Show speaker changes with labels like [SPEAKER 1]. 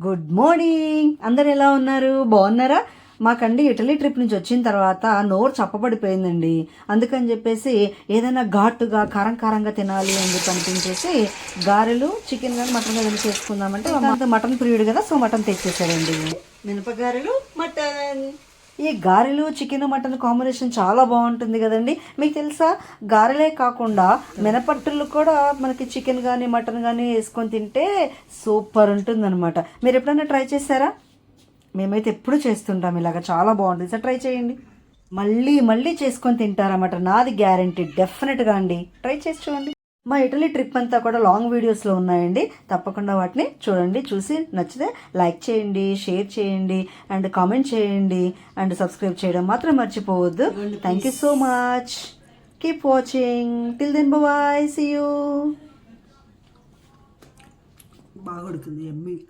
[SPEAKER 1] Good morning. అందరు ఎలా ఉన్నారు? బాగున్నారా? మాకండి ఇటలీ ట్రిప్ నుంచి వచ్చిన తర్వాత నోరు చప్పబడిపోయిందండి. అందుకని చెప్పేసి ఏదైనా ఘాటుగా కారం కారంగా తినాలి అని చెప్పి అనిపించేసి గారెలు చికెన్ కానీ మటన్ కానీ చేసుకుందామంటే అంత మటన్ ప్రియుడు కదా, సో మటన్ తెచ్చేసాడండి. మినపగారెలు, మటన్. ఈ గారెలు చికెన్ మటన్ కాంబినేషన్ చాలా బాగుంటుంది కదండి. మీకు తెలుసా, గారెలే కాకుండా మినపట్టులు కూడా మనకి చికెన్ కానీ మటన్ కానీ వేసుకొని తింటే సూపర్ ఉంటుంది అనమాట. మీరు ఎప్పుడైనా ట్రై చేశారా? మేమైతే ఎప్పుడు చేస్తుంటాం ఇలాగ, చాలా బాగుంటుంది. సార్ ట్రై చేయండి. మళ్ళీ మళ్ళీ చేసుకొని తింటారన్నమాట, నాది గ్యారంటీ. డెఫినెట్గా అండి, ట్రై చేసి చూడండి. మా ఇటలీ ట్రిప్ అంతా కూడా లాంగ్ వీడియోస్లో ఉన్నాయండి, తప్పకుండా వాటిని చూడండి. చూసి నచ్చితే లైక్ చేయండి, షేర్ చేయండి, అండ్ కామెంట్ చేయండి, అండ్ సబ్స్క్రైబ్ చేయడం మాత్రం మర్చిపోవద్దు. Thank you so much. Keep watching. Till then bye, see you.
[SPEAKER 2] బాగా ఉడికింది. ఎమ్మి.